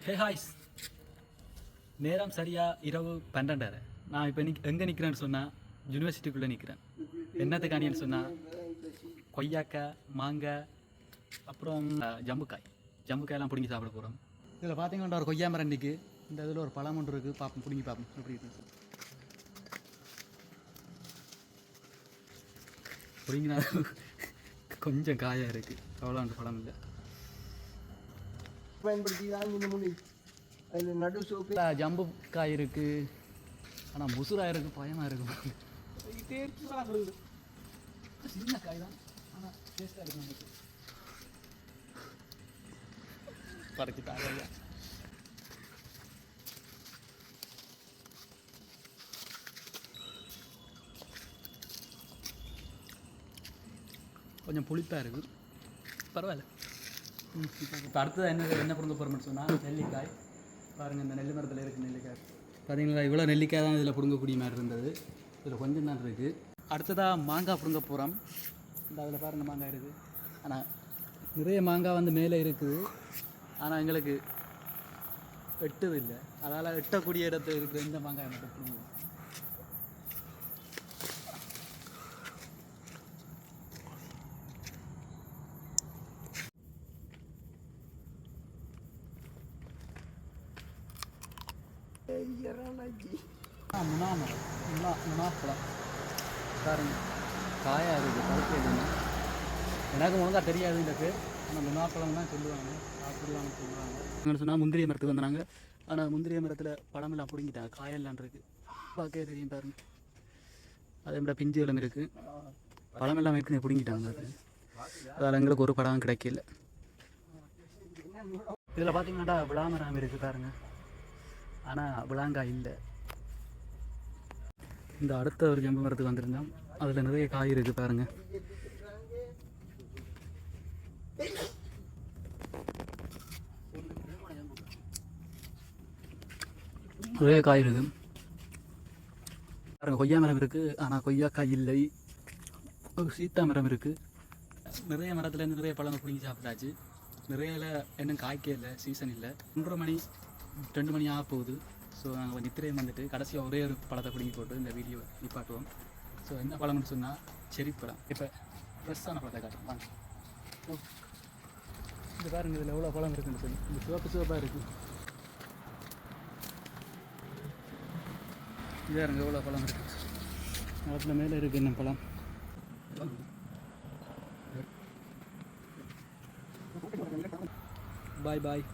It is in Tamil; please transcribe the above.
ஹே ஹாய்ஸ், நேரம் சரியாக இரவு 12:30. நான் இப்போ எங்கே நிற்கிறேன்னு சொன்னால் யூனிவர்சிட்டிக்குள்ளே நிற்கிறேன். என்னத்துக்கானின்னு சொன்னால் கொய்யாக்காய், மாங்காய், அப்புறம் ஜம்புக்காயெல்லாம் பிடுங்கி சாப்பிட போகிறோம். இதில் பார்த்தீங்கன்னா ஒரு கொய்யா மரம் நிற்கு. இந்த இதில் ஒரு பழம் ஒன்று இருக்குது, பார்ப்போம், பிடுங்கி பார்ப்போம் எப்படி இருக்கு. பிடுங்கினா கொஞ்சம் காயாக இருக்குது, அவ்வளோ அந்த பழம் இல்லை. பயன்படுத்தி தான் இந்த முடி அதில் நடு சோப்பு ஜம்பு காய் இருக்குது, ஆனால் முசுராக இருக்குது, பயமாக இருக்குது. சின்ன காய் தான், ஆனால் டேஸ்ட்டாக இருக்கு. நமக்கு பறிச்சு தாங்க. கொஞ்சம் புளிப்பாக இருக்குது, பரவாயில்ல. இப்போ அடுத்தது என்ன பிடுங்க போகிறோம்னு சொன்னால் நெல்லிக்காய். பாருங்கள், இந்த நெல்லி மரத்தில் இருக்குது நெல்லிக்காய். பார்த்தீங்களா, இவ்வளோ நெல்லிக்காய் தான் இதில் பிடுங்கக்கூடிய மாதிரி இருந்தது. இதில் கொஞ்சம் தான் இருக்குது. அடுத்ததாக மாங்காய் பிடுங்க போகிறோம். இந்த அதில் பாருங்கள் மாங்காய் இருக்குது, ஆனால் நிறைய மாங்காய் வந்து மேலே இருக்குது, ஆனால் எங்களுக்கு எட்டுது இல்லை. அதனால் எட்டக்கூடிய இடத்துல இருக்கிற இந்த மாங்காய் மட்டும் பிடுங்குவோம். முனாப்பழம் பாருங்க, காயாக இருக்குது, பழுப்பு எதுன்னு எனக்கு ஒழுங்காக தெரியாது இந்த பேர். ஆனால் முனாப்பழம் தான் சொல்லுவாங்க, சாப்பிடலாம்னு சொல்லுவாங்க. என்னென்னு சொன்னால் முந்திரிய மரத்துக்கு வந்தாங்க, ஆனால் முந்திரிய மரத்தில் பழமெல்லாம் பிடுங்கிட்டாங்க, காயெல்லாம் இருக்குது. பார்க்க தெரியும் பாருங்க, அதே மாதிரி பிஞ்சு எல்லாம் இருக்குது, பழமெல்லாம் ஏற்கனவே பிடுங்கிட்டாங்க. அதில் எங்களுக்கு ஒரு பழம் கிடைக்கல. இதில் பார்த்தீங்கன்னா விளாமரம் இருக்குது பாருங்கள், ஆனால் விளாங்காய் இல்லை. இந்த அடுத்த ஒரு ஜம்பு மரத்துக்கு வந்திருந்தோம், அதில் நிறைய காய் இருக்குது பாருங்கள். நிறைய காய் இருக்குது பாருங்கள். கொய்யா மரம் இருக்குது, ஆனால் கொய்யாக்காய் இல்லை. ஒரு சீத்தா மரம் இருக்குது. நிறைய மரத்துலேருந்து நிறைய பழம் பிடிங்கி சாப்பிட்டாச்சு. நிறைய இன்னும் காய்க்கே இல்லை, சீசன் இல்லை. 1:30 மணி 2 மணி ஆக போகுது. ஸோ நாங்கள் நித்திரையும் வந்துட்டு கடைசியாக ஒரே ஒரு பழத்தை பிடிங்கி போட்டு இந்த வீடியோ நிப்பாட்டுவோம். ஸோ என்ன பழம்னு சொன்னால் செரி பழம். இப்போ ஃப்ரெஷ்ஷான பழத்தை காட்டுறோம் வாங்க. இது பாருங்கள், இதில் எவ்வளோ பழம் இருக்குன்னு சொல்லி. இந்த சிவப்பாக இருக்குது. இதாக இருங்க, எவ்வளோ பழம் இருக்குது. மரத்தில் மேலே இருக்குது என்ன பழம். பாய் பாய்.